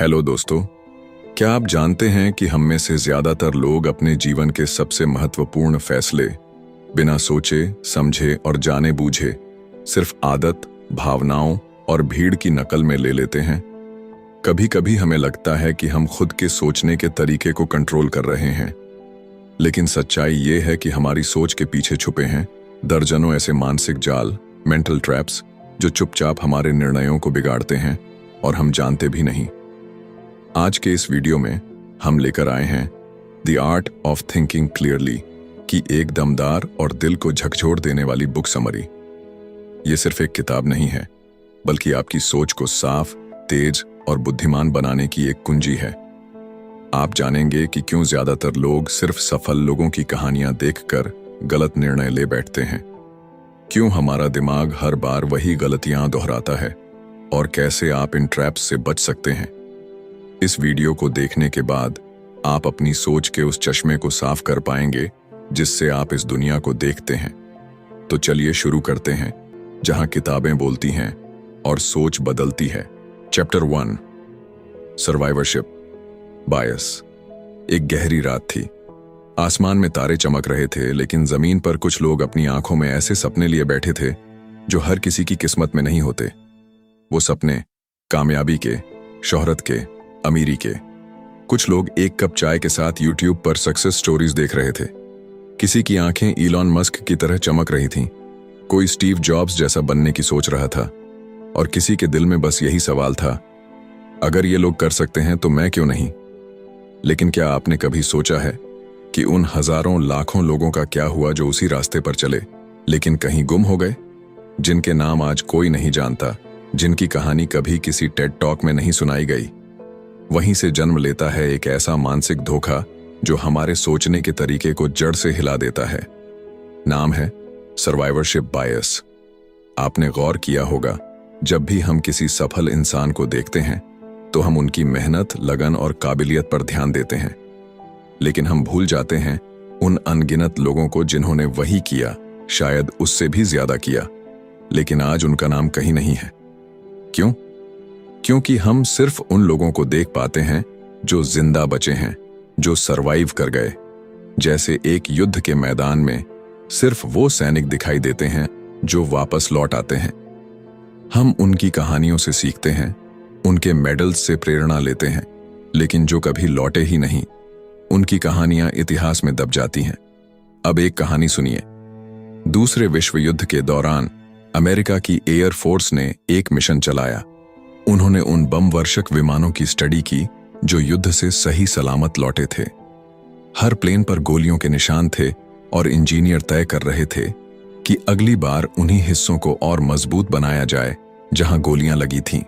Hello दोस्तों, क्या आप जानते हैं कि हम में से ज्यादातर लोग अपने जीवन के सबसे महत्वपूर्ण फैसले बिना सोचे, समझे और जाने बूझे सिर्फ आदत, भावनाओं और भीड़ की नकल में ले लेते हैं। कभी कभी हमें लगता है कि हम खुद के सोचने के तरीके को कंट्रोल कर रहे हैं, लेकिन सच्चाई ये है कि हमारी सोच के पीछे छुपे हैं दर्जनों ऐसे मानसिक जाल, मेंटल ट्रैप्स, जो चुपचाप हमारे निर्णयों को बिगाड़ते हैं और हम जानते भी नहीं। आज के इस वीडियो में हम लेकर आए हैं the art of thinking clearly की एक दमदार और दिल को झकझोर देने वाली बुक समरी। ये सिर्फ एक किताब नहीं है, बल्कि आपकी सोच को साफ, तेज और बुद्धिमान बनाने की एक कुंजी है। आप जानेंगे कि क्यों ज्यादातर लोग सिर्फ सफल लोगों की कहानियां देखकर गलत निर्णय ले बैठते हैं, क्यों हमारा दिमाग हर बार वही गलतियां दोहराता है और कैसे आप इन ट्रैप्स से बच सकते हैं। इस वीडियो को देखने के बाद आप अपनी सोच के उस चश्मे को साफ कर पाएंगे जिससे आप इस दुनिया को देखते हैं। तो चलिए शुरू करते हैं, जहां किताबें बोलती हैं और सोच बदलती है। Chapter 1, survivorship bias. एक गहरी रात थी। आसमान में तारे चमक रहे थे, लेकिन जमीन पर कुछ लोग अपनी आंखों में ऐसे सपने लिए बैठे थे जो हर किसी की किस्मत में नहीं होते। वो सपने कामयाबी के, शोहरत के, अमीरी के। कुछ लोग एक कप चाय के साथ यूट्यूब पर सक्सेस स्टोरीज देख रहे थे। किसी की आंखें इलॉन मस्क की तरह चमक रही थीं, कोई स्टीव जॉब्स जैसा बनने की सोच रहा था, और किसी के दिल में बस यही सवाल था, अगर ये लोग कर सकते हैं तो मैं क्यों नहीं। लेकिन क्या आपने कभी सोचा है कि उन हजारों लाखों लोगों का क्या हुआ जो उसी रास्ते पर चले लेकिन कहीं गुम हो गए, जिनके नाम आज कोई नहीं जानता, जिनकी कहानी कभी किसी टेड टॉक में नहीं सुनाई गई। वहीं से जन्म लेता है एक ऐसा मानसिक धोखा जो हमारे सोचने के तरीके को जड़ से हिला देता है। नाम है सर्वाइवरशिप बायस। आपने गौर किया होगा, जब भी हम किसी सफल इंसान को देखते हैं तो हम उनकी मेहनत, लगन और काबिलियत पर ध्यान देते हैं, लेकिन हम भूल जाते हैं उन अनगिनत लोगों को जिन्होंने वही किया, शायद उससे भी ज्यादा किया, लेकिन आज उनका नाम कहीं नहीं है। क्यों? क्योंकि हम सिर्फ उन लोगों को देख पाते हैं जो जिंदा बचे हैं, जो सरवाइव कर गए। जैसे एक युद्ध के मैदान में सिर्फ वो सैनिक दिखाई देते हैं जो वापस लौट आते हैं। हम उनकी कहानियों से सीखते हैं, उनके मेडल्स से प्रेरणा लेते हैं, लेकिन जो कभी लौटे ही नहीं, उनकी कहानियां इतिहास में दब जाती हैं। अब एक कहानी सुनिए। दूसरे विश्व युद्ध के दौरान अमेरिका की एयर फोर्स ने एक मिशन चलाया। उन्होंने उन बम वर्षक विमानों की स्टडी की जो युद्ध से सही सलामत लौटे थे। हर प्लेन पर गोलियों के निशान थे और इंजीनियर तय कर रहे थे कि अगली बार उन्हीं हिस्सों को और मजबूत बनाया जाए जहां गोलियां लगी थीं।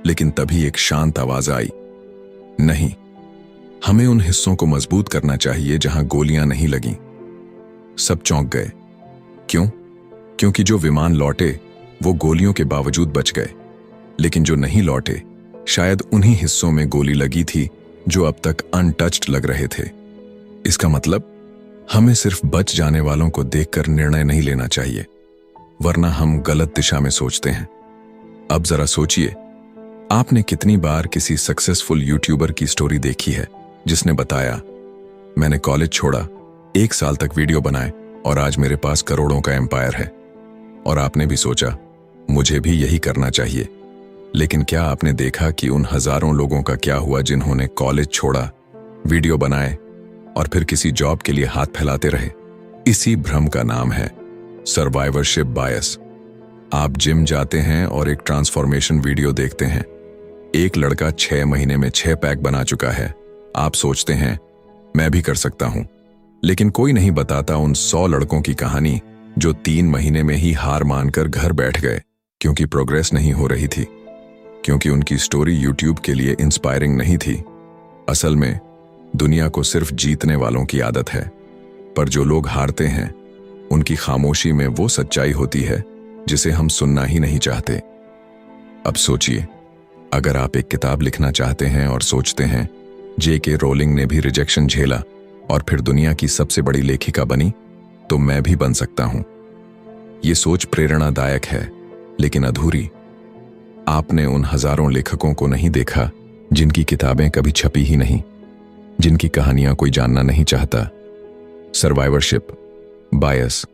लेकिन तभी एक शांत आवाज आई, नहीं, हमें उन हिस्सों को मजबूत करना चाहिए जहां गोलियां नहीं लगीं। सब चौंक गए। क्यों? क्योंकि जो विमान लौटे वो गोलियों के बावजूद बच गए, लेकिन जो नहीं लौटे शायद उन्हीं हिस्सों में गोली लगी थी जो अब तक अनटच्ड लग रहे थे। इसका मतलब हमें सिर्फ बच जाने वालों को देखकर निर्णय नहीं लेना चाहिए, वरना हम गलत दिशा में सोचते हैं। अब जरा सोचिए, आपने कितनी बार किसी सक्सेसफुल यूट्यूबर की स्टोरी देखी है जिसने बताया, मैंने कॉलेज छोड़ा, 1 साल तक वीडियो बनाए और आज मेरे पास करोड़ों का एम्पायर है। और आपने भी सोचा, मुझे भी यही करना चाहिए। लेकिन क्या आपने देखा कि उन हजारों लोगों का क्या हुआ जिन्होंने कॉलेज छोड़ा, वीडियो बनाए और फिर किसी जॉब के लिए हाथ फैलाते रहे? इसी भ्रम का नाम है सर्वाइवरशिप बायस। आप जिम जाते हैं और एक ट्रांसफॉर्मेशन वीडियो देखते हैं। एक लड़का 6 महीने में 6 पैक बना चुका है। आप सोचते हैं, मैं भी कर सकता हूं। लेकिन कोई नहीं बताता उन 100 लड़कों की कहानी जो 3 महीने में ही हार मानकर घर बैठ गए, क्योंकि प्रोग्रेस नहीं हो रही थी, क्योंकि उनकी स्टोरी यूट्यूब के लिए इंस्पायरिंग नहीं थी। असल में दुनिया को सिर्फ जीतने वालों की आदत है, पर जो लोग हारते हैं उनकी खामोशी में वो सच्चाई होती है जिसे हम सुनना ही नहीं चाहते। अब सोचिए, अगर आप एक किताब लिखना चाहते हैं और सोचते हैं J.K. रोलिंग ने भी रिजेक्शन झेला और फिर दुनिया की सबसे बड़ी लेखिका बनी, तो मैं भी बन सकता हूं। ये सोच प्रेरणादायक है, लेकिन अधूरी। आपने उन हजारों लेखकों को नहीं देखा जिनकी किताबें कभी छपी ही नहीं, जिनकी कहानियां कोई जानना नहीं चाहता। सर्वाइवरशिप बायस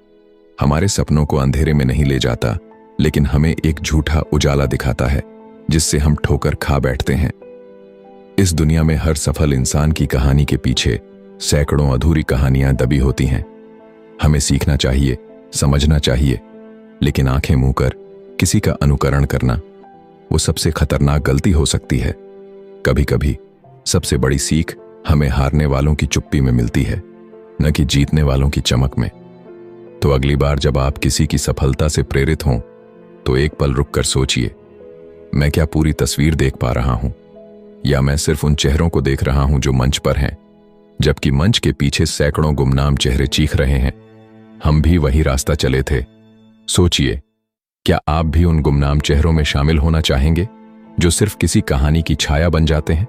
हमारे सपनों को अंधेरे में नहीं ले जाता, लेकिन हमें एक झूठा उजाला दिखाता है जिससे हम ठोकर खा बैठते हैं। इस दुनिया में हर सफल इंसान की कहानी के पीछे सैकड़ों अधूरी कहानियां दबी होती हैं। हमें सीखना चाहिए, समझना चाहिए, लेकिन आंखें मुंह कर किसी का अनुकरण करना वो सबसे खतरनाक गलती हो सकती है। कभी कभी सबसे बड़ी सीख हमें हारने वालों की चुप्पी में मिलती है, न कि जीतने वालों की चमक में। तो अगली बार जब आप किसी की सफलता से प्रेरित हों तो एक पल रुककर सोचिए, मैं क्या पूरी तस्वीर देख पा रहा हूं, या मैं सिर्फ उन चेहरों को देख रहा हूं जो मंच पर हैं, जबकि मंच के पीछे सैकड़ों गुमनाम चेहरे चीख रहे हैं, हम भी वही रास्ता चले थे। सोचिए, क्या आप भी उन गुमनाम चेहरों में शामिल होना चाहेंगे जो सिर्फ किसी कहानी की छाया बन जाते हैं,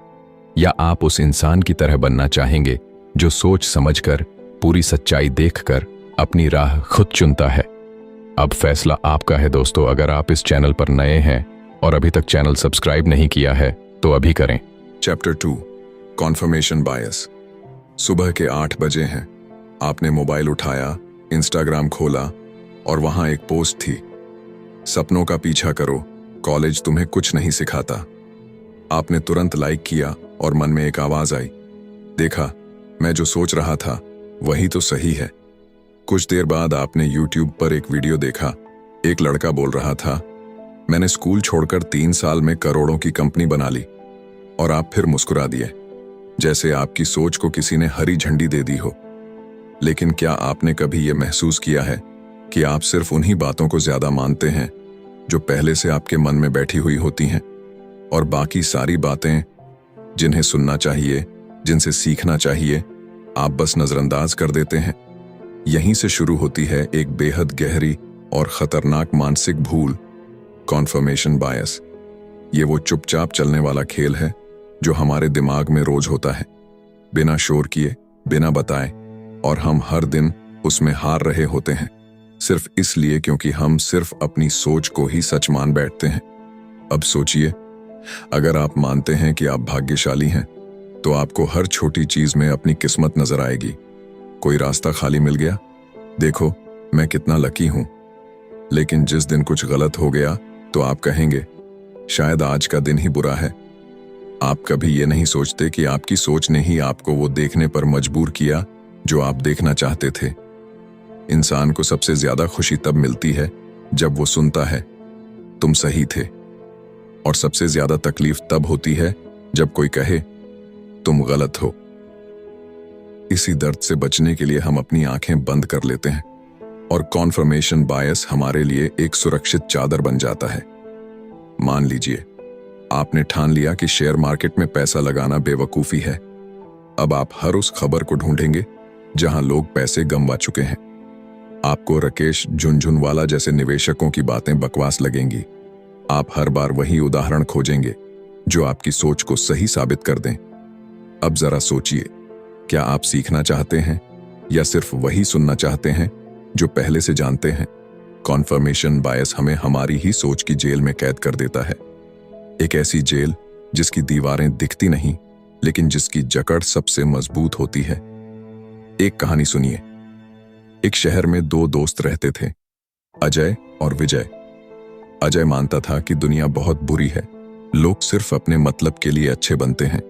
या आप उस इंसान की तरह बनना चाहेंगे जो सोच समझकर, पूरी सच्चाई देखकर अपनी राह खुद चुनता है? अब फैसला आपका है दोस्तों। अगर आप इस चैनल पर नए हैं और अभी तक चैनल सब्सक्राइब नहीं किया है तो अभी करें। चैप्टर 2 कॉन्फर्मेशन बायस। सुबह के 8 बजे हैं। आपने मोबाइल उठाया, इंस्टाग्राम खोला और वहां एक पोस्ट थी, सपनों का पीछा करो, कॉलेज तुम्हें कुछ नहीं सिखाता। आपने तुरंत लाइक किया और मन में एक आवाज आई, देखा, मैं जो सोच रहा था वही तो सही है। कुछ देर बाद आपने YouTube पर एक वीडियो देखा। एक लड़का बोल रहा था, मैंने स्कूल छोड़कर 3 साल में करोड़ों की कंपनी बना ली। और आप फिर मुस्कुरा दिए, जैसे आपकी सोच को किसी ने हरी झंडी दे दी हो। लेकिन क्या आपने कभी यह महसूस किया है कि आप सिर्फ उन्हीं बातों को ज्यादा मानते हैं जो पहले से आपके मन में बैठी हुई होती हैं, और बाकी सारी बातें जिन्हें सुनना चाहिए, जिनसे सीखना चाहिए, आप बस नजरअंदाज कर देते हैं? यहीं से शुरू होती है एक बेहद गहरी और खतरनाक मानसिक भूल, कॉन्फर्मेशन बायस। ये वो चुपचाप चलने वाला खेल है जो हमारे दिमाग में रोज होता है, बिना शोर किए, बिना बताए, और हम हर दिन उसमें हार रहे होते हैं, सिर्फ इसलिए क्योंकि हम सिर्फ अपनी सोच को ही सच मान बैठते हैं। अब सोचिए, अगर आप मानते हैं कि आप भाग्यशाली हैं तो आपको हर छोटी चीज में अपनी किस्मत नजर आएगी। कोई रास्ता खाली मिल गया, देखो मैं कितना लकी हूं। लेकिन जिस दिन कुछ गलत हो गया तो आप कहेंगे, शायद आज का दिन ही बुरा है। आप कभी ये नहीं सोचते कि आपकी सोच ने ही आपको वो देखने पर मजबूर किया जो आप देखना चाहते थे। इंसान को सबसे ज्यादा खुशी तब मिलती है जब वो सुनता है, तुम सही थे, और सबसे ज्यादा तकलीफ तब होती है जब कोई कहे, तुम गलत हो। इसी दर्द से बचने के लिए हम अपनी आंखें बंद कर लेते हैं और कॉन्फर्मेशन बायस हमारे लिए एक सुरक्षित चादर बन जाता है। मान लीजिए आपने ठान लिया कि शेयर मार्केट में पैसा लगाना बेवकूफी है। अब आप हर उस खबर को ढूंढेंगे जहां लोग पैसे गंवा चुके हैं। आपको राकेश झुनझुनवाला जैसे निवेशकों की बातें बकवास लगेंगी। आप हर बार वही उदाहरण खोजेंगे जो आपकी सोच को सही साबित कर दें। अब जरा सोचिए, क्या आप सीखना चाहते हैं या सिर्फ वही सुनना चाहते हैं जो पहले से जानते हैं? कॉन्फर्मेशन बायस हमें हमारी ही सोच की जेल में कैद कर देता है। एक ऐसी जेल जिसकी दीवारें दिखती नहीं, लेकिन जिसकी जकड़ सबसे मजबूत होती है। एक कहानी सुनिए। एक शहर में 2 दोस्त रहते थे, अजय और विजय। अजय मानता था कि दुनिया बहुत बुरी है, लोग सिर्फ अपने मतलब के लिए अच्छे बनते हैं,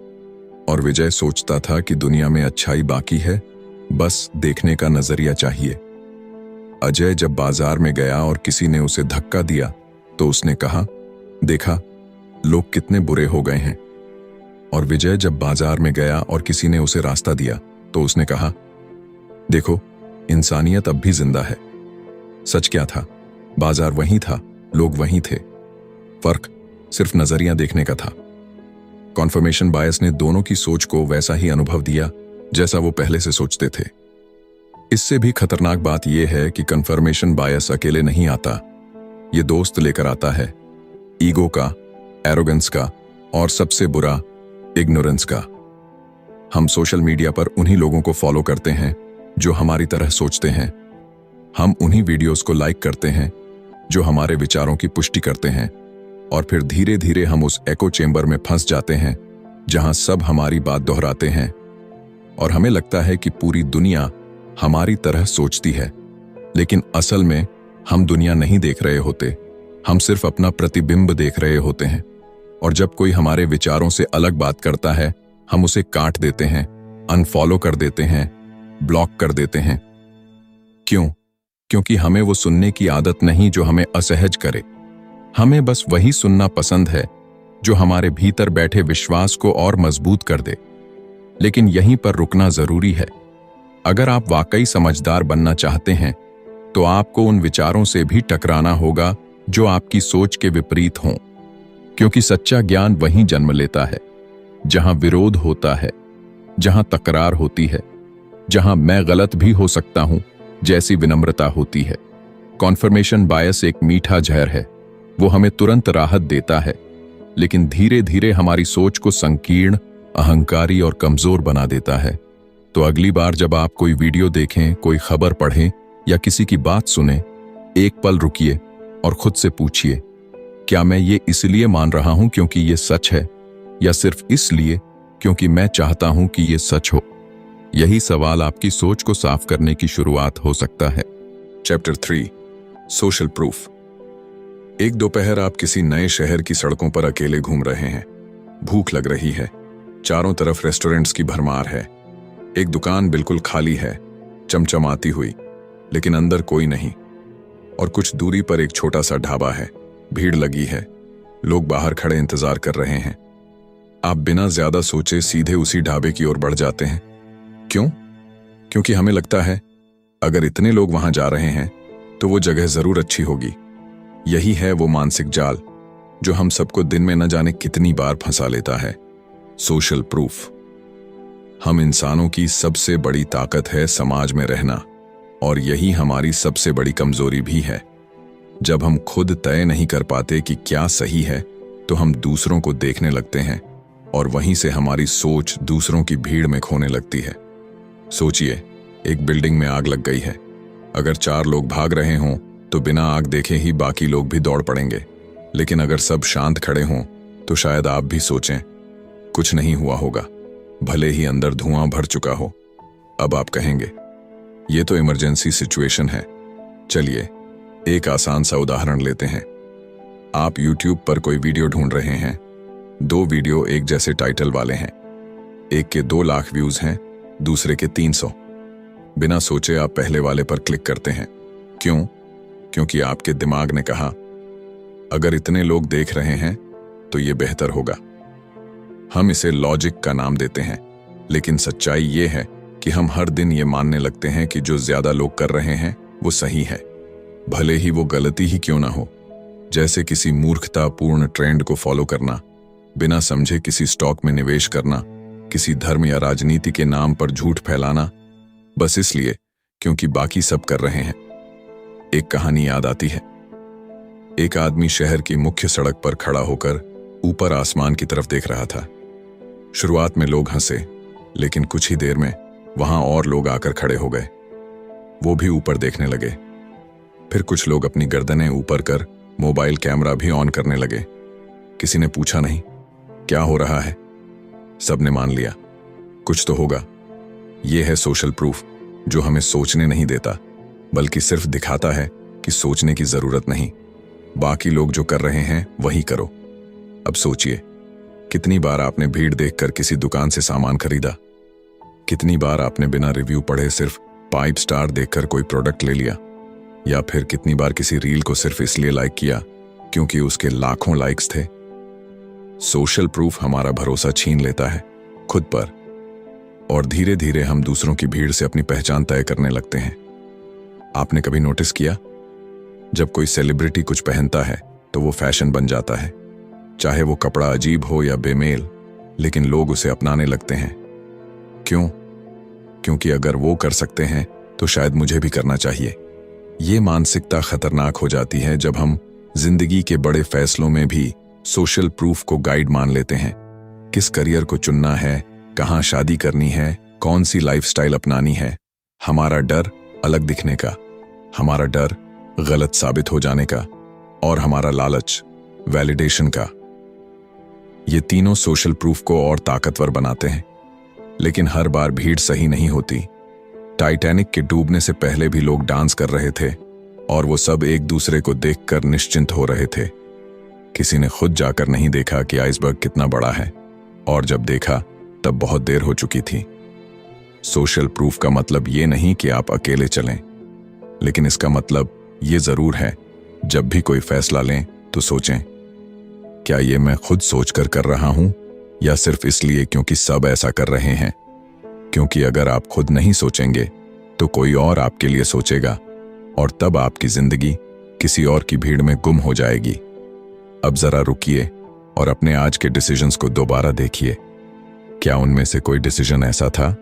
और विजय सोचता था कि दुनिया में अच्छाई बाकी है, बस देखने का नजरिया चाहिए। अजय जब बाजार में गया और किसी ने उसे धक्का दिया तो उसने कहा, देखा, लोग कितने बुरे हो गए हैं। और विजय जब बाजार में गया और किसी ने उसे रास्ता दिया तो उसने कहा, देखो, इंसानियत अब भी जिंदा है। सच क्या था? बाजार वहीं था, लोग वहीं थे, फर्क सिर्फ नजरिया देखने का था। कॉन्फर्मेशन बायस ने दोनों की सोच को वैसा ही अनुभव दिया जैसा वो पहले से सोचते थे। इससे भी खतरनाक बात यह है कि कन्फर्मेशन बायस अकेले नहीं आता, ये दोस्त लेकर आता है, ईगो का, एरोगेंस का, और सबसे बुरा, इग्नोरेंस का। हम सोशल मीडिया पर उन्हीं लोगों को फॉलो करते हैं जो हमारी तरह सोचते हैं। हम उन्हीं वीडियोस को लाइक करते हैं जो हमारे विचारों की पुष्टि करते हैं, और फिर धीरे धीरे हम उस एको चेंबर में फंस जाते हैं जहां सब हमारी बात दोहराते हैं और हमें लगता है कि पूरी दुनिया हमारी तरह सोचती है, लेकिन असल में हम दुनिया नहीं देख रहे होते, हम सिर्फ अपना प्रतिबिंब देख रहे होते हैं। और जब कोई हमारे विचारों से अलग बात करता है, हम उसे काट देते हैं, अनफॉलो कर देते हैं, ब्लॉक कर देते हैं। क्यों? क्योंकि हमें वो सुनने की आदत नहीं जो हमें असहज करे। हमें बस वही सुनना पसंद है जो हमारे भीतर बैठे विश्वास को और मजबूत कर दे। लेकिन यहीं पर रुकना जरूरी है। अगर आप वाकई समझदार बनना चाहते हैं तो आपको उन विचारों से भी टकराना होगा जो आपकी सोच के विपरीत हों, क्योंकि सच्चा ज्ञान वहीं जन्म लेता है जहां विरोध होता है, जहां तकरार होती है, जहां मैं गलत भी हो सकता हूं जैसी विनम्रता होती है। कॉन्फर्मेशन बायस एक मीठा जहर है। वो हमें तुरंत राहत देता है, लेकिन धीरे धीरे हमारी सोच को संकीर्ण, अहंकारी और कमजोर बना देता है। तो अगली बार जब आप कोई वीडियो देखें, कोई खबर पढ़ें या किसी की बात सुने, एक पल रुकिए और खुद से पूछिए, क्या मैं ये इसलिए मान रहा हूं क्योंकि ये सच है, या सिर्फ इसलिए क्योंकि मैं चाहता हूं कि ये सच हो? यही सवाल आपकी सोच को साफ करने की शुरुआत हो सकता है। Chapter 3, social proof. एक दोपहर आप किसी नए शहर की सड़कों पर अकेले घूम रहे हैं। भूख लग रही है, चारों तरफ रेस्टोरेंट्स की भरमार है। एक दुकान बिल्कुल खाली है, चमचमाती हुई, लेकिन अंदर कोई नहीं। और कुछ दूरी पर एक छोटा सा ढाबा है, भीड़ लगी है, लोग बाहर खड़े इंतजार कर रहे हैं। आप बिना ज्यादा सोचे सीधे उसी ढाबे की ओर बढ़ जाते हैं। क्यों? क्योंकि हमें लगता है अगर इतने लोग वहां जा रहे हैं तो वो जगह जरूर अच्छी होगी। यही है वो मानसिक जाल जो हम सबको दिन में न जाने कितनी बार फंसा लेता है। Social proof. हम इंसानों की सबसे बड़ी ताकत है समाज में रहना, और यही हमारी सबसे बड़ी कमजोरी भी है। जब हम खुद तय नहीं कर पाते कि क्या सही है, तो हम दूसरों को देखने लगते हैं और वहीं से हमारी सोच दूसरों की भीड़ में खोने लगती है। सोचिए, एक बिल्डिंग में आग लग गई है। अगर 4 लोग भाग रहे हों तो बिना आग देखे ही बाकी लोग भी दौड़ पड़ेंगे। लेकिन अगर सब शांत खड़े हों तो शायद आप भी सोचें कुछ नहीं हुआ होगा, भले ही अंदर धुआं भर चुका हो। अब आप कहेंगे ये तो इमरजेंसी सिचुएशन है। चलिए एक आसान सा उदाहरण लेते हैं। आप YouTube पर कोई वीडियो ढूंढ रहे हैं। 2 वीडियो एक जैसे टाइटल वाले हैं। एक के 2 लाख व्यूज हैं, दूसरे के 300। बिना सोचे आप पहले वाले पर क्लिक करते हैं। क्यों? क्योंकि आपके दिमाग ने कहा अगर इतने लोग देख रहे हैं तो ये बेहतर होगा। हम इसे लॉजिक का नाम देते हैं, लेकिन सच्चाई ये है कि हम हर दिन ये मानने लगते हैं कि जो ज्यादा लोग कर रहे हैं वो सही है, भले ही वो गलती ही क्यों ना हो। जैसे किसी मूर्खतापूर्ण ट्रेंड को फॉलो करना, बिना समझे किसी स्टॉक में निवेश करना, किसी धर्म या राजनीति के नाम पर झूठ फैलाना, बस इसलिए क्योंकि बाकी सब कर रहे हैं। एक कहानी याद आती है। एक आदमी शहर की मुख्य सड़क पर खड़ा होकर ऊपर आसमान की तरफ देख रहा था। शुरुआत में लोग हंसे, लेकिन कुछ ही देर में वहां और लोग आकर खड़े हो गए। वो भी ऊपर देखने लगे। फिर कुछ लोग अपनी गर्दनें ऊपर कर मोबाइल कैमरा भी ऑन करने लगे। किसी ने पूछा नहीं क्या हो रहा है, सबने मान लिया कुछ तो होगा। यह है सोशल प्रूफ, जो हमें सोचने नहीं देता, बल्कि सिर्फ दिखाता है कि सोचने की जरूरत नहीं, बाकी लोग जो कर रहे हैं वही करो। अब सोचिए, कितनी बार आपने भीड़ देखकर किसी दुकान से सामान खरीदा? कितनी बार आपने बिना रिव्यू पढ़े सिर्फ 5 स्टार देखकर कोई प्रोडक्ट ले लिया? या फिर कितनी बार किसी रील को सिर्फ इसलिए लाइक किया क्योंकि उसके लाखों लाइक्स थे? सोशल प्रूफ हमारा भरोसा छीन लेता है खुद पर, और धीरे धीरे हम दूसरों की भीड़ से अपनी पहचान तय करने लगते हैं। आपने कभी नोटिस किया, जब कोई सेलिब्रिटी कुछ पहनता है तो वो फैशन बन जाता है, चाहे वो कपड़ा अजीब हो या बेमेल, लेकिन लोग उसे अपनाने लगते हैं। क्यों? क्योंकि अगर वो कर सकते हैं तो शायद मुझे भी करना चाहिए। ये मानसिकता खतरनाक हो जाती है जब हम जिंदगी के बड़े फैसलों में भी सोशल प्रूफ को गाइड मान लेते हैं। किस करियर को चुनना है, कहाँ शादी करनी है, कौन सी लाइफस्टाइल अपनानी है। हमारा डर अलग दिखने का, हमारा डर गलत साबित हो जाने का, और हमारा लालच वैलिडेशन का। ये तीनों सोशल प्रूफ को और ताकतवर बनाते हैं, लेकिन हर बार भीड़ सही नहीं होती। टाइटैनिक के डूबने से पहले भी लोग डांस कर रहे थे और वो सब एक दूसरे को देखकर निश्चिंत हो रहे थे। किसी ने खुद जाकर नहीं देखा कि आइसबर्ग कितना बड़ा है, और जब देखा तब बहुत देर हो चुकी थी। सोशल प्रूफ का मतलब ये नहीं कि आप अकेले चलें, लेकिन इसका मतलब ये जरूर है जब भी कोई फैसला लें तो सोचें, क्या ये मैं खुद सोचकर कर रहा हूं या सिर्फ इसलिए क्योंकि सब ऐसा कर रहे हैं? क्योंकि अगर आप खुद नहीं सोचेंगे तो कोई और आपके लिए सोचेगा, और तब आपकी जिंदगी किसी और की भीड़ में गुम हो जाएगी। अब जरा रुकिए और अपने आज के डिसीजंस को दोबारा देखिए। क्या उनमें से कोई डिसीजन ऐसा था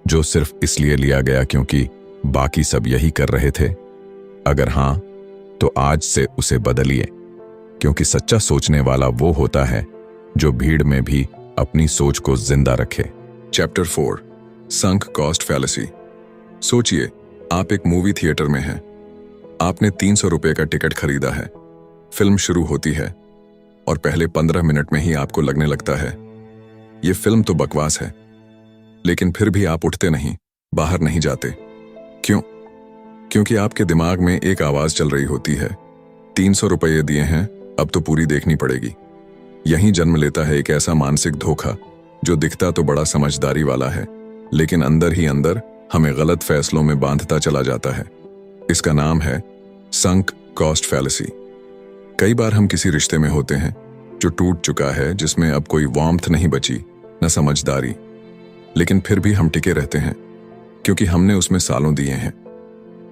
जो सिर्फ इसलिए लिया गया क्योंकि बाकी सब यही कर रहे थे? अगर हां, तो आज से उसे बदलिए, क्योंकि सच्चा सोचने वाला वो होता है जो भीड़ में भी अपनी सोच को जिंदा रखे। Chapter 4, sunk cost fallacy. सोचिए, आप एक मूवी थिएटर में हैं। आपने 300 रुपए का टिकट खरीदा है। फिल्म शुरू होती है और पहले 15 मिनट में ही आपको लगने लगता है ये फिल्म तो बकवास है, लेकिन फिर भी आप उठते नहीं, बाहर नहीं जाते। क्यों? क्योंकि आपके दिमाग में एक आवाज चल रही होती है, 300 रुपये दिए हैं, अब तो पूरी देखनी पड़ेगी। यहीं जन्म लेता है एक ऐसा मानसिक धोखा जो दिखता तो बड़ा समझदारी वाला है, लेकिन अंदर ही अंदर हमें गलत फैसलों में बांधता चला जाता है। इसका नाम है संक कॉस्ट फैलेसी। कई बार हम किसी रिश्ते में होते हैं जो टूट चुका है, जिसमें अब कोई वार्मथ नहीं बची, न समझदारी, लेकिन फिर भी हम टिके रहते हैं क्योंकि हमने उसमें सालों दिए हैं।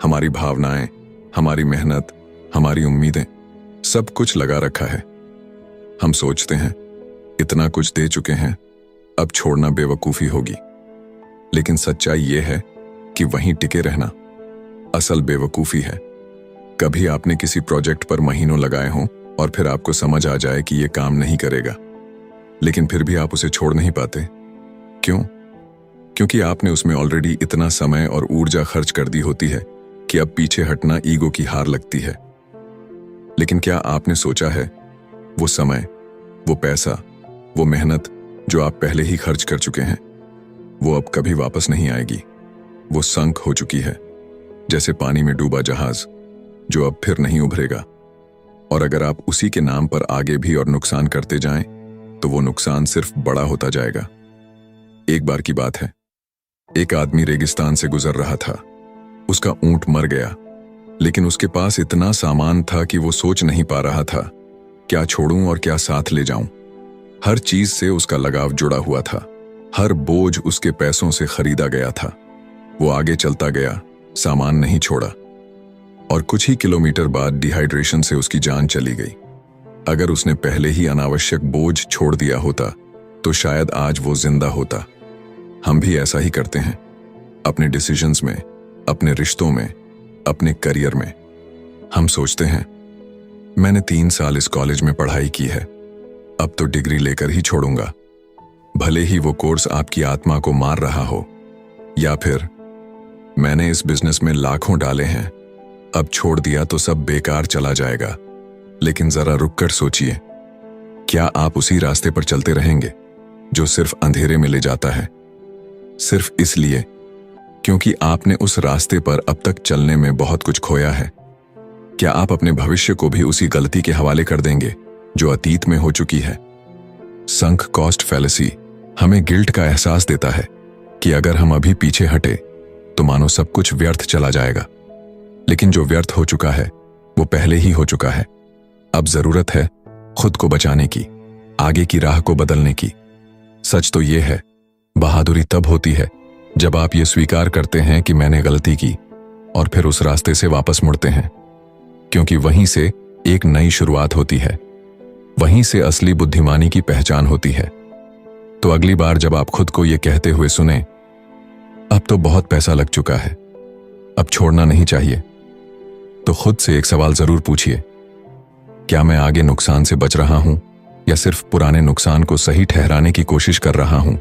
हमारी भावनाएं, हमारी मेहनत, हमारी उम्मीदें, सब कुछ लगा रखा है। हम सोचते हैं इतना कुछ दे चुके हैं, अब छोड़ना बेवकूफी होगी। लेकिन सच्चाई यह है कि वहीं टिके रहना असल बेवकूफी है। कभी आपने किसी प्रोजेक्ट पर महीनों लगाए हों और फिर आपको समझ आ जाए कि यह काम नहीं करेगा, लेकिन फिर भी आप उसे छोड़ नहीं पाते। क्यों? क्योंकि आपने उसमें ऑलरेडी इतना समय और ऊर्जा खर्च कर दी होती है कि अब पीछे हटना ईगो की हार लगती है। लेकिन क्या आपने सोचा है वो समय, वो पैसा, वो मेहनत जो आप पहले ही खर्च कर चुके हैं, वो अब कभी वापस नहीं आएगी। वो संक हो चुकी है, जैसे पानी में डूबा जहाज जो अब फिर नहीं उभरेगा। और अगर आप उसी के नाम पर आगे भी और नुकसान करते जाएं, तो वो नुकसान सिर्फ बड़ा होता जाएगा। एक बार की बात है, एक आदमी रेगिस्तान से गुजर रहा था। उसका ऊंट मर गया, लेकिन उसके पास इतना सामान था कि वो सोच नहीं पा रहा था क्या छोड़ूं और क्या साथ ले जाऊं। हर चीज से उसका लगाव जुड़ा हुआ था, हर बोझ उसके पैसों से खरीदा गया था। वो आगे चलता गया, सामान नहीं छोड़ा, और कुछ ही किलोमीटर बाद डिहाइड्रेशन से उसकी जान चली गई। अगर उसने पहले ही अनावश्यक बोझ छोड़ दिया होता तो शायद आज वो जिंदा होता। हम भी ऐसा ही करते हैं, अपने डिसीजंस में, अपने रिश्तों में, अपने करियर में। हम सोचते हैं मैंने 3 साल इस कॉलेज में पढ़ाई की है, अब तो डिग्री लेकर ही छोड़ूंगा, भले ही वो कोर्स आपकी आत्मा को मार रहा हो। या फिर मैंने इस बिजनेस में लाखों डाले हैं, अब छोड़ दिया तो सब बेकार चला जाएगा। लेकिन जरा रुककर सोचिए, क्या आप उसी रास्ते पर चलते रहेंगे जो सिर्फ अंधेरे में ले जाता है, सिर्फ इसलिए क्योंकि आपने उस रास्ते पर अब तक चलने में बहुत कुछ खोया है? क्या आप अपने भविष्य को भी उसी गलती के हवाले कर देंगे जो अतीत में हो चुकी है? संक कॉस्ट फैलेसी हमें गिल्ट का एहसास देता है कि अगर हम अभी पीछे हटे तो मानो सब कुछ व्यर्थ चला जाएगा। लेकिन जो व्यर्थ हो चुका है वो पहले ही हो चुका है। अब जरूरत है खुद को बचाने की, आगे की राह को बदलने की। सच तो ये है, बहादुरी तब होती है जब आप ये स्वीकार करते हैं कि मैंने गलती की और फिर उस रास्ते से वापस मुड़ते हैं, क्योंकि वहीं से एक नई शुरुआत होती है, वहीं से असली बुद्धिमानी की पहचान होती है। तो अगली बार जब आप खुद को ये कहते हुए सुने, अब तो बहुत पैसा लग चुका है, अब छोड़ना नहीं चाहिए, तो खुद से एक सवाल जरूर पूछिए, क्या मैं आगे नुकसान से बच रहा हूं या सिर्फ पुराने नुकसान को सही ठहराने की कोशिश कर रहा हूं?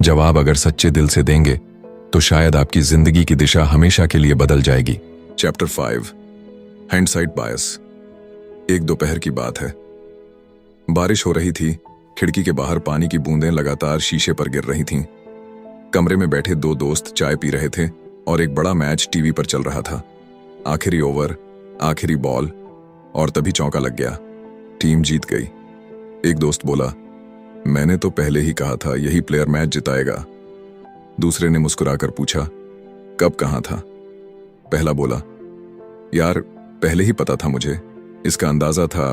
जवाब अगर सच्चे दिल से देंगे तो शायद आपकी जिंदगी की दिशा हमेशा के लिए बदल जाएगी। चैप्टर 5, हाइंडसाइट बायस। एक दोपहर की बात है। बारिश हो रही थी। खिड़की के बाहर पानी की बूंदें लगातार शीशे पर गिर रही थीं। कमरे में बैठे दो दोस्त चाय पी रहे थे और एक बड़ा मैच टीवी पर चल रहा था। आखिरी ओवर, आखिरी बॉल, और तभी चौका लग गया। टीम जीत गई। एक दोस्त बोला, मैंने तो पहले ही कहा था यही प्लेयर मैच जिताएगा। दूसरे ने मुस्कुराकर पूछा, कब कहाँ था? पहला बोला, यार पहले ही पता था मुझे, इसका अंदाजा था,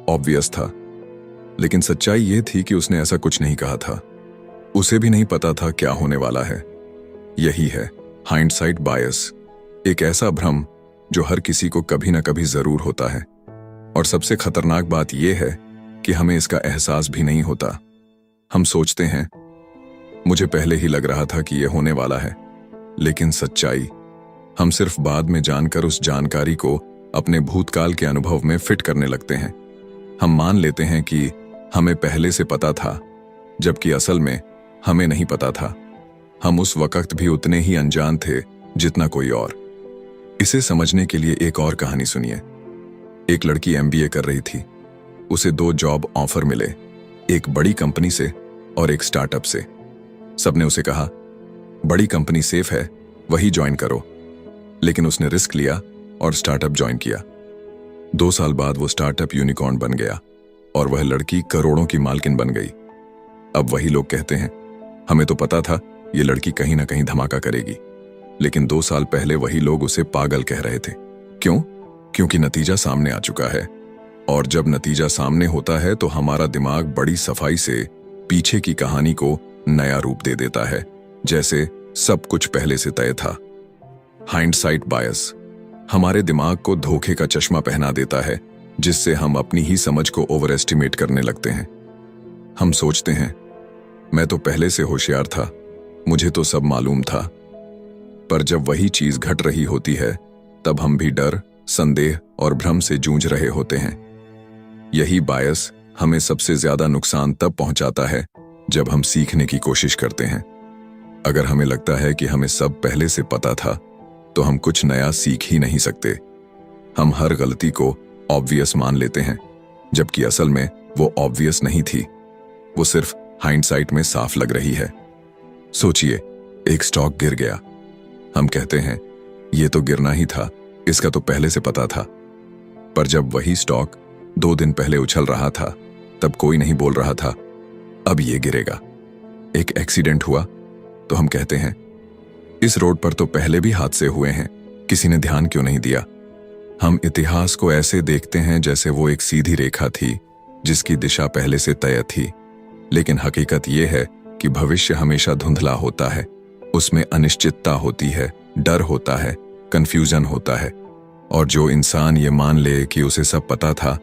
ऑब्वियस था। लेकिन सच्चाई यह थी कि उसने ऐसा कुछ नहीं कहा था। उसे भी नहीं पता था क्या होने वाला है। यही है हाइंडसाइट बायस, एक ऐसा भ्रम जो हर किसी को कभी ना कभी जरूर होता है। और सबसे खतरनाक बात यह है कि हमें इसका एहसास भी नहीं होता। हम सोचते हैं, मुझे पहले ही लग रहा था कि यह होने वाला है। लेकिन सच्चाई, हम सिर्फ बाद में जानकर उस जानकारी को अपने भूतकाल के अनुभव में फिट करने लगते हैं। हम मान लेते हैं कि हमें पहले से पता था, जबकि असल में हमें नहीं पता था। हम उस वक्त भी उतने ही अनजान थे जितना कोई और। इसे समझने के लिए एक और कहानी सुनिए। एक लड़की MBA कर रही थी। उसे 2 जॉब ऑफर मिले, एक बड़ी कंपनी से और एक स्टार्टअप से। सबने उसे कहा, बड़ी कंपनी सेफ है, वही ज्वाइन करो। लेकिन उसने रिस्क लिया और स्टार्टअप ज्वाइन किया। 2 साल बाद वो स्टार्टअप यूनिकॉर्न बन गया और वह लड़की करोड़ों की मालकिन बन गई। अब वही लोग कहते हैं, हमें तो पता था ये लड़की कहीं ना कहीं धमाका करेगी। लेकिन 2 साल पहले वही लोग उसे पागल कह रहे थे। क्यों? क्योंकि नतीजा सामने आ चुका है। और जब नतीजा सामने होता है तो हमारा दिमाग बड़ी सफाई से पीछे की कहानी को नया रूप दे देता है, जैसे सब कुछ पहले से तय था। हाइंडसाइट बायस हमारे दिमाग को धोखे का चश्मा पहना देता है, जिससे हम अपनी ही समझ को ओवर एस्टिमेट करने लगते हैं। हम सोचते हैं, मैं तो पहले से होशियार था, मुझे तो सब मालूम था। पर जब वही चीज घट रही होती है, तब हम भी डर, संदेह और भ्रम से जूझ रहे होते हैं। यही बायस हमें सबसे ज्यादा नुकसान तब पहुंचाता है जब हम सीखने की कोशिश करते हैं। अगर हमें लगता है कि हमें सब पहले से पता था, तो हम कुछ नया सीख ही नहीं सकते। हम हर गलती को ऑब्वियस मान लेते हैं, जबकि असल में वो ऑब्वियस नहीं थी, वो सिर्फ हाइंडसाइट में साफ लग रही है। सोचिए, एक स्टॉक गिर गया। हम कहते हैं, ये तो गिरना ही था, इसका तो पहले से पता था। पर जब वही स्टॉक 2 दिन पहले उछल रहा था, तब कोई नहीं बोल रहा था, अब ये गिरेगा। एक एक्सीडेंट हुआ तो हम कहते हैं, इस रोड पर तो पहले भी हादसे हुए हैं, किसी ने ध्यान क्यों नहीं दिया। हम इतिहास को ऐसे देखते हैं जैसे वो एक सीधी रेखा थी जिसकी दिशा पहले से तय थी। लेकिन हकीकत यह है कि भविष्य हमेशा धुंधला होता है। उसमें अनिश्चितता होती है, डर होता है, कंफ्यूजन होता है। और जो इंसान ये मान ले कि उसे सब पता था,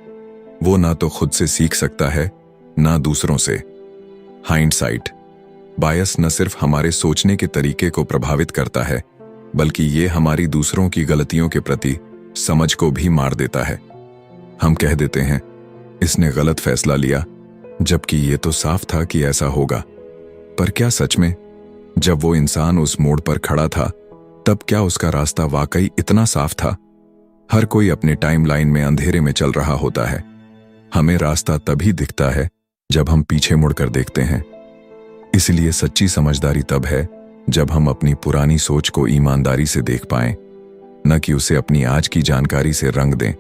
वो ना तो खुद से सीख सकता है, ना दूसरों से। हाइंडसाइट बायस न सिर्फ हमारे सोचने के तरीके को प्रभावित करता है, बल्कि ये हमारी दूसरों की गलतियों के प्रति समझ को भी मार देता है। हम कह देते हैं, इसने गलत फैसला लिया, जबकि ये तो साफ था कि ऐसा होगा। पर क्या सच में जब वो इंसान उस मोड़ पर खड़ा था, तब क्या उसका रास्ता वाकई इतना साफ था? हर कोई अपने टाइमलाइन में अंधेरे में चल रहा होता है। हमें रास्ता तभी दिखता है जब हम पीछे मुड़कर देखते हैं। इसलिए सच्ची समझदारी तब है जब हम अपनी पुरानी सोच को ईमानदारी से देख पाएं, न कि उसे अपनी आज की जानकारी से रंग दें।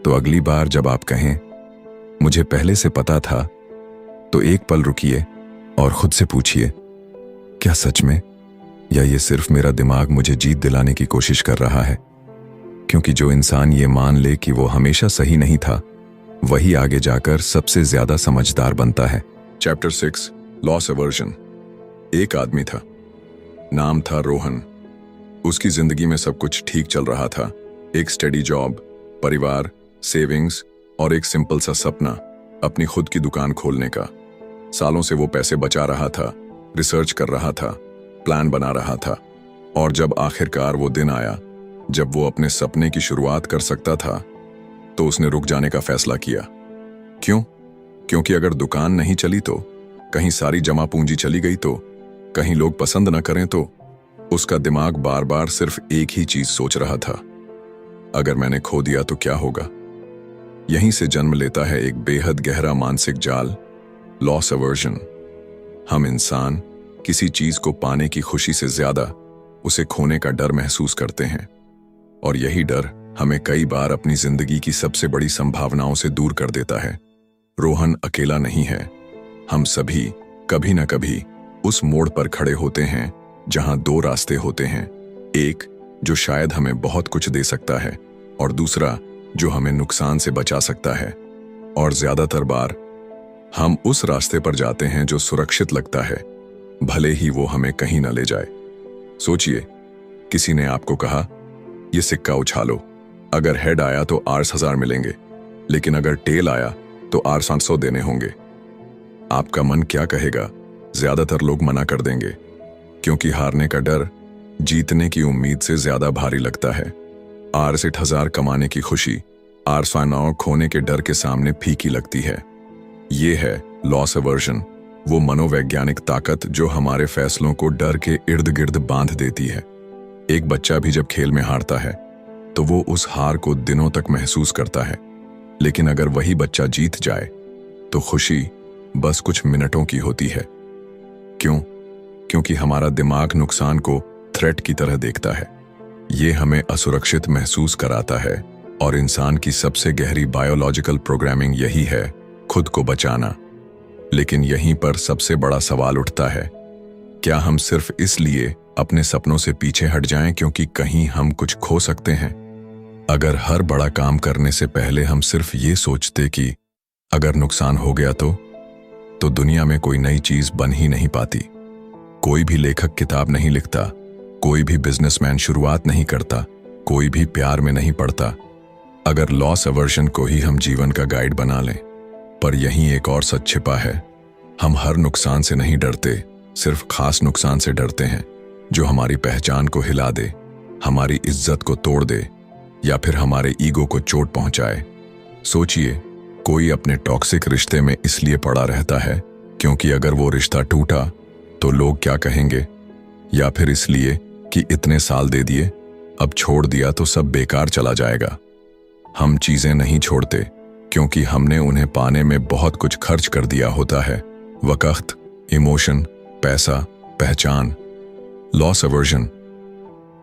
तो अगली बार जब आप कहें, मुझे पहले से पता था, तो एक पल रुकिए और खुद से पूछिए, क्या सच में, या ये सिर्फ मेरा दिमाग मुझे जीत दिलाने की कोशिश कर रहा है? क्योंकि जो इंसान ये मान ले कि वो हमेशा सही नहीं था, वही आगे जाकर सबसे ज्यादा समझदार बनता है। Chapter 6 loss aversion. एक आदमी था, नाम था रोहन। उसकी जिंदगी में सब कुछ ठीक चल रहा था। एक स्टेडी जॉब, परिवार, सेविंग्स और एक सिंपल सा सपना, अपनी खुद की दुकान खोलने का। सालों से वो पैसे बचा रहा था, रिसर्च कर रहा था, प्लान बना रहा था। और जब आखिरकार वो दिन आया जब वो अपने सपने की शुरुआत कर सकता था, तो उसने रुक जाने का फैसला किया। क्यों? क्योंकि अगर दुकान नहीं चली तो, कहीं सारी जमा पूंजी चली गई तो, कहीं लोग पसंद न करें तो, उसका दिमाग बार बार सिर्फ एक ही चीज सोच रहा था, अगर मैंने खो दिया तो क्या होगा। यहीं से जन्म लेता है एक बेहद गहरा मानसिक जाल, लॉस अवर्जन। हम इंसान किसी चीज को पाने की खुशी से ज्यादा उसे खोने का डर महसूस करते हैं, और यही डर हमें कई बार अपनी जिंदगी की सबसे बड़ी संभावनाओं से दूर कर देता है। रोहन अकेला नहीं है। हम सभी कभी न कभी उस मोड़ पर खड़े होते हैं जहां दो रास्ते होते हैं, एक जो शायद हमें बहुत कुछ दे सकता है और दूसरा जो हमें नुकसान से बचा सकता है। और ज्यादातर बार हम उस रास्ते पर जाते हैं जो सुरक्षित लगता है, भले ही वो हमें कहीं न ले जाए। सोचिए, किसी ने आपको कहा, ये सिक्का उछालो, अगर हेड आया तो Rs1000 मिलेंगे, लेकिन अगर टेल आया तो Rs500 देने होंगे। आपका मन क्या कहेगा? ज्यादातर लोग मना कर देंगे, क्योंकि हारने का डर जीतने की उम्मीद से ज्यादा भारी लगता है। Rs1000 कमाने की खुशी Rs500 खोने के डर के सामने फीकी लगती है। ये है लॉस अवर्जन, वो मनोवैज्ञानिक ताकत जो हमारे फैसलों को डर के इर्द गिर्द बांध देती है। एक बच्चा भी जब खेल में हारता है तो वो उस हार को दिनों तक महसूस करता है, लेकिन अगर वही बच्चा जीत जाए तो खुशी बस कुछ मिनटों की होती है। क्यों? क्योंकि हमारा दिमाग नुकसान को थ्रेट की तरह देखता है। ये हमें असुरक्षित महसूस कराता है, और इंसान की सबसे गहरी बायोलॉजिकल प्रोग्रामिंग यही है, खुद को बचाना। लेकिन यहीं पर सबसे बड़ा सवाल उठता है, क्या हम सिर्फ इसलिए अपने सपनों से पीछे हट जाएं क्योंकि कहीं हम कुछ खो सकते हैं? अगर हर बड़ा काम करने से पहले हम सिर्फ ये सोचते कि अगर नुकसान हो गया तो दुनिया में कोई नई चीज बन ही नहीं पाती। कोई भी लेखक किताब नहीं लिखता, कोई भी बिजनेसमैन शुरुआत नहीं करता, कोई भी प्यार में नहीं पड़ता, अगर लॉस अवर्जन को ही हम जीवन का गाइड बना लें। पर यहीं एक और सच छिपा है, हम हर नुकसान से नहीं डरते, सिर्फ खास नुकसान से डरते हैं, जो हमारी पहचान को हिला दे, हमारी इज्जत को तोड़ दे, या फिर हमारे ईगो को चोट पहुंचाए। सोचिए, कोई अपने टॉक्सिक रिश्ते में इसलिए पड़ा रहता है क्योंकि अगर वो रिश्ता टूटा तो लोग क्या कहेंगे, या फिर इसलिए कि इतने साल दे दिए, अब छोड़ दिया तो सब बेकार चला जाएगा। हम चीजें नहीं छोड़ते क्योंकि हमने उन्हें पाने में बहुत कुछ खर्च कर दिया होता है, वक्त, इमोशन, पैसा, पहचान। लॉस अवर्जन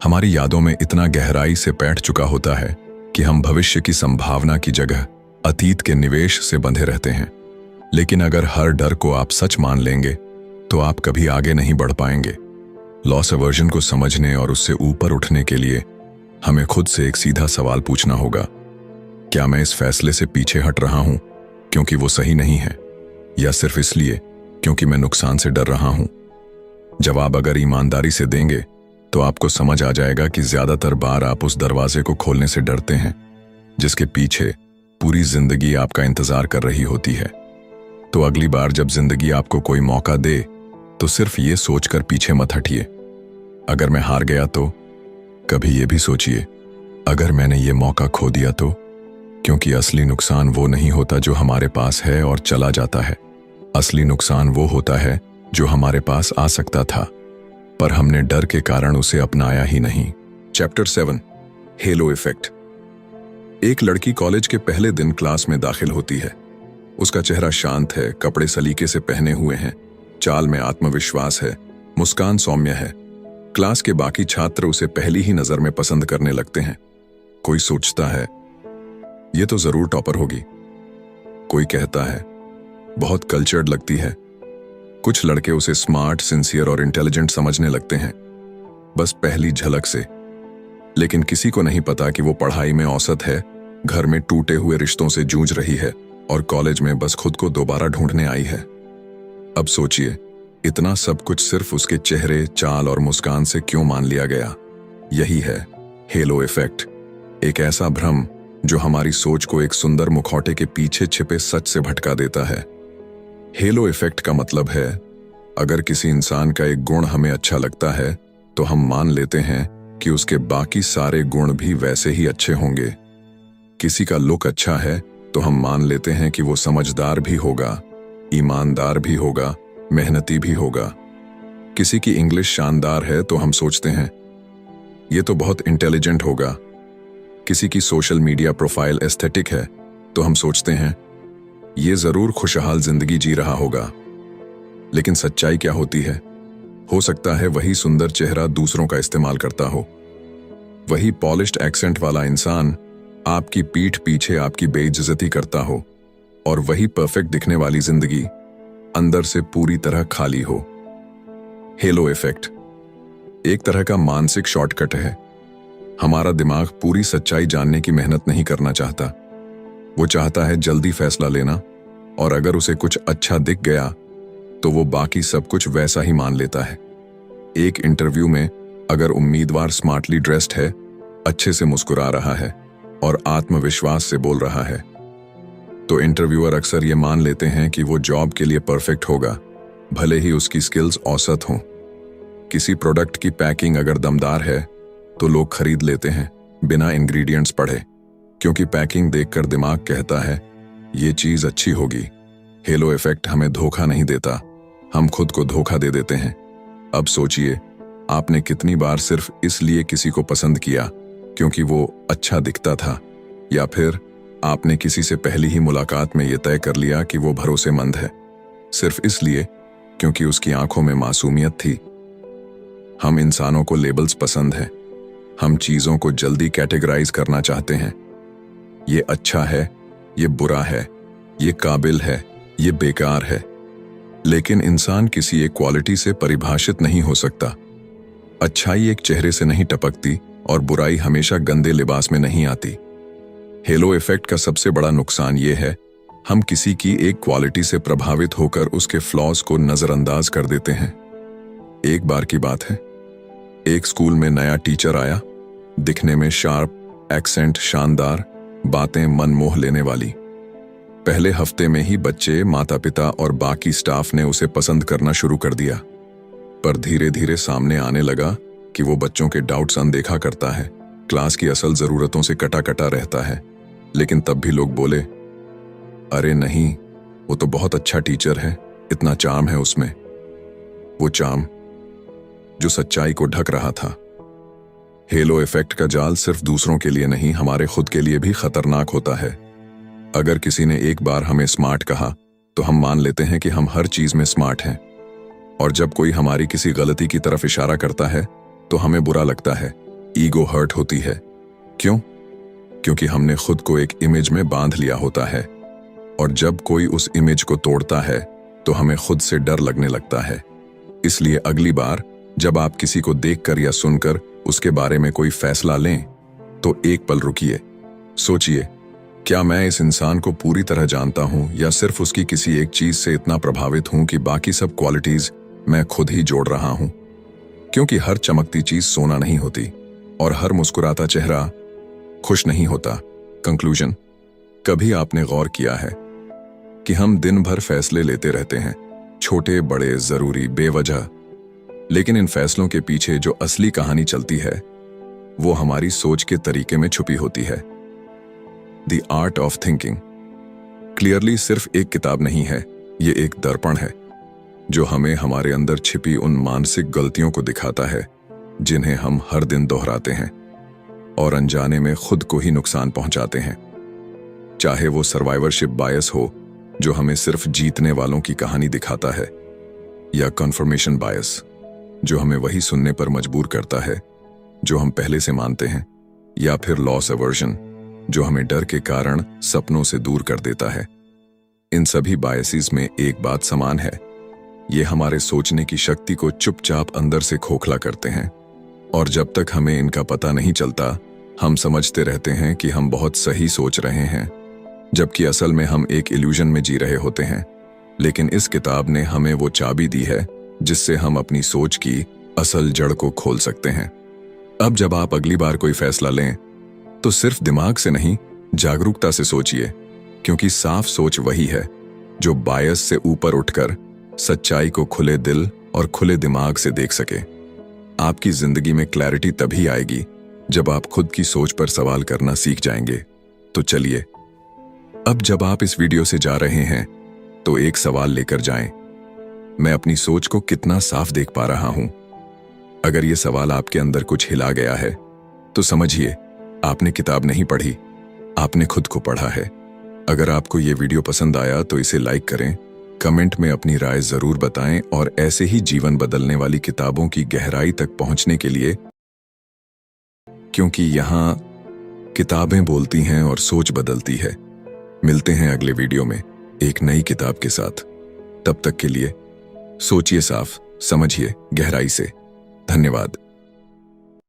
हमारी यादों में इतना गहराई से बैठ चुका होता है कि हम भविष्य की संभावना की जगह अतीत के निवेश से बंधे रहते हैं। लेकिन अगर हर डर को आप सच मान लेंगे तो आप कभी आगे नहीं बढ़ पाएंगे। लॉस अवर्जन को समझने और उससे ऊपर उठने के लिए हमें खुद से एक सीधा सवाल पूछना होगा, क्या मैं इस फैसले से पीछे हट रहा हूं क्योंकि वो सही नहीं है, या सिर्फ इसलिए क्योंकि मैं नुकसान से डर रहा हूं? जवाब अगर ईमानदारी से देंगे तो आपको समझ आ जाएगा कि ज्यादातर बार आप उस दरवाजे को खोलने से डरते हैं जिसके पीछे पूरी जिंदगी आपका इंतजार कर रही होती है। तो अगली बार जब जिंदगी आपको कोई मौका दे तो सिर्फ ये सोचकर पीछे मत हटिए, अगर मैं हार गया तो। कभी ये भी सोचिए, अगर मैंने ये मौका खो दिया तो। क्योंकि असली नुकसान वो नहीं होता जो हमारे पास है और चला जाता है। असली नुकसान वो होता है जो हमारे पास आ सकता था, पर हमने डर के कारण उसे अपनाया ही नहीं। Chapter 7, hello effect. एक लड़की कॉलेज के पहले दिन क्लास में दाखिल होती है। उसका चेहरा शांत है, कपड़े सलीके से पहने हुए हैं, चाल में आत्मविश्वास है, मुस्कान सौम्य है। क्लास के बाकी छात्र उसे पहली ही नजर में पसंद करने लगते हैं। कोई सोचता है, ये तो जरूर टॉपर होगी। कोई कहता है, बहुत कल्चर्ड लगती है। कुछ लड़के उसे स्मार्ट, सिंसियर और इंटेलिजेंट समझने लगते हैं, बस पहली झलक से। लेकिन किसी को नहीं पता कि वो पढ़ाई में औसत है, घर में टूटे हुए रिश्तों से जूझ रही है और कॉलेज में बस खुद को दोबारा ढूंढने आई है। अब सोचिए, इतना सब कुछ सिर्फ उसके चेहरे, चाल और मुस्कान से क्यों मान लिया गया? यही है हेलो इफेक्ट, एक ऐसा भ्रम जो हमारी सोच को एक सुंदर मुखौटे के पीछे छिपे सच से भटका देता है। हेलो इफेक्ट का मतलब है, अगर किसी इंसान का एक गुण हमें अच्छा लगता है तो हम मान लेते हैं कि उसके बाकी सारे गुण भी वैसे ही अच्छे होंगे। किसी का लुक अच्छा है तो हम मान लेते हैं कि वो समझदार भी होगा, ईमानदार भी होगा, मेहनती भी होगा। किसी की इंग्लिश शानदार है तो हम सोचते हैं ये तो बहुत इंटेलिजेंट होगा। किसी की सोशल मीडिया प्रोफाइल एस्थेटिक है तो हम सोचते हैं ये जरूर खुशहाल जिंदगी जी रहा होगा। लेकिन सच्चाई क्या होती है? हो सकता है वही सुंदर चेहरा दूसरों का इस्तेमाल करता हो, वही पॉलिश्ड एक्सेंट वाला इंसान आपकी पीठ पीछे आपकी बेइज्जती करता हो, और वही परफेक्ट दिखने वाली जिंदगी अंदर से पूरी तरह खाली हो। हेलो इफेक्ट एक तरह का मानसिक शॉर्टकट है। हमारा दिमाग पूरी सच्चाई जानने की मेहनत नहीं करना चाहता। वो चाहता है जल्दी फैसला लेना, और अगर उसे कुछ अच्छा दिख गया तो वो बाकी सब कुछ वैसा ही मान लेता है। एक इंटरव्यू में अगर उम्मीदवार स्मार्टली ड्रेस्ड है, अच्छे से मुस्कुरा रहा है और आत्मविश्वास से बोल रहा है, तो इंटरव्यूअर अक्सर ये मान लेते हैं कि वो जॉब के लिए परफेक्ट होगा, भले ही उसकी स्किल्स औसत हों। किसी प्रोडक्ट की पैकिंग अगर दमदार है तो लोग खरीद लेते हैं बिना इंग्रेडिएंट्स पढ़े, क्योंकि पैकिंग देखकर दिमाग कहता है ये चीज अच्छी होगी। हेलो इफेक्ट हमें धोखा नहीं देता, हम खुद को धोखा दे देते हैं। अब सोचिए, आपने कितनी बार सिर्फ इसलिए किसी को पसंद किया क्योंकि वो अच्छा दिखता था, या फिर आपने किसी से पहली ही मुलाकात में ये तय कर लिया कि वो भरोसेमंद है, सिर्फ इसलिए क्योंकि उसकी आंखों में मासूमियत थी। हम इंसानों को लेबल्स पसंद है। हम चीजों को जल्दी कैटेगराइज करना चाहते हैं। ये अच्छा है, ये बुरा है, ये काबिल है, ये बेकार है। लेकिन इंसान किसी एक क्वालिटी से परिभाषित नहीं हो सकता। अच्छाई एक चेहरे से नहीं टपकती और बुराई हमेशा गंदे लिबास में नहीं आती। हेलो इफेक्ट का सबसे बड़ा नुकसान ये है, हम किसी की एक क्वालिटी से प्रभावित होकर उसके फ्लॉज को नजरअंदाज कर देते हैं। एक बार की बात है, एक स्कूल में नया टीचर आया, दिखने में शार्प, एक्सेंट शानदार, बातें मन मोह लेने वाली। पहले हफ्ते में ही बच्चे, माता पिता और बाकी स्टाफ ने उसे पसंद करना शुरू कर दिया। पर धीरे धीरे सामने आने लगा कि वो बच्चों के डाउट्स अनदेखा करता है, क्लास की असल जरूरतों से कटा कटा रहता है। लेकिन तब भी लोग बोले, अरे नहीं, वो तो बहुत अच्छा टीचर है, इतना चार्म है उसमें। वो चार्म जो सच्चाई को ढक रहा था। हेलो इफेक्ट का जाल सिर्फ दूसरों के लिए नहीं, हमारे खुद के लिए भी खतरनाक होता है। अगर किसी ने एक बार हमें स्मार्ट कहा तो हम मान लेते हैं कि हम हर चीज में स्मार्ट हैं, और जब कोई हमारी किसी गलती की तरफ इशारा करता है तो हमें बुरा लगता है, ईगो हर्ट होती है। क्यों? क्योंकि हमने खुद को एक इमेज में बांध लिया होता है, और जब कोई उस इमेज को तोड़ता है तो हमें खुद से डर लगने लगता है। इसलिए अगली बार जब आप किसी को देखकर या सुनकर उसके बारे में कोई फैसला लें तो एक पल रुकिए, सोचिए, क्या मैं इस इंसान को पूरी तरह जानता हूं या सिर्फ उसकी किसी एक चीज से इतना प्रभावित हूं कि बाकी सब क्वालिटीज मैं खुद ही जोड़ रहा हूं। क्योंकि हर चमकती चीज सोना नहीं होती और हर मुस्कुराता चेहरा खुश नहीं होता। कंक्लूजन, कभी आपने गौर किया है कि हम दिन भर फैसले लेते रहते हैं, छोटे बड़े जरूरी बेवजह, लेकिन इन फैसलों के पीछे जो असली कहानी चलती है वो हमारी सोच के तरीके में छुपी होती है। The art of thinking clearly सिर्फ एक किताब नहीं है, ये एक दर्पण है जो हमें हमारे अंदर छिपी उन मानसिक गलतियों को दिखाता है जिन्हें हम हर दिन दोहराते हैं और अनजाने में खुद को ही नुकसान पहुंचाते हैं। चाहे वो सर्वाइवरशिप बायस हो जो हमें सिर्फ जीतने वालों की कहानी दिखाता है, या कन्फर्मेशन बायस जो हमें वही सुनने पर मजबूर करता है जो हम पहले से मानते हैं, या फिर लॉस अवर्जन जो हमें डर के कारण सपनों से दूर कर देता है। इन सभी बायसेस में एक बात समान है, ये हमारे सोचने की शक्ति को चुपचाप अंदर से खोखला करते हैं, और जब तक हमें इनका पता नहीं चलता हम समझते रहते हैं कि हम बहुत सही सोच रहे हैं, जबकि असल में हम एक इल्यूजन में जी रहे होते हैं। लेकिन इस किताब ने हमें वो चाबी दी है जिससे हम अपनी सोच की असल जड़ को खोल सकते हैं। अब जब आप अगली बार कोई फैसला लें तो सिर्फ दिमाग से नहीं, जागरूकता से सोचिए, क्योंकि साफ सोच वही है जो बायस से ऊपर उठकर सच्चाई को खुले दिल और खुले दिमाग से देख सके। आपकी जिंदगी में क्लैरिटी तभी आएगी जब आप खुद की सोच पर सवाल करना सीख जाएंगे। तो चलिए, अब जब आप इस वीडियो से जा रहे हैं तो एक सवाल लेकर जाएं, मैं अपनी सोच को कितना साफ देख पा रहा हूं? अगर यह सवाल आपके अंदर कुछ हिला गया है तो समझिए आपने किताब नहीं पढ़ी, आपने खुद को पढ़ा है। अगर आपको ये वीडियो पसंद आया तो इसे लाइक करें, कमेंट में अपनी राय जरूर बताएं और ऐसे ही जीवन बदलने वाली किताबों की गहराई तक पहुंचने के लिए, क्योंकि यहाँ किताबें बोलती हैं और सोच बदलती है। मिलते हैं अगले वीडियो में एक नई किताब के साथ। तब तक के लिए सोचिए साफ, समझिए गहराई से। धन्यवाद।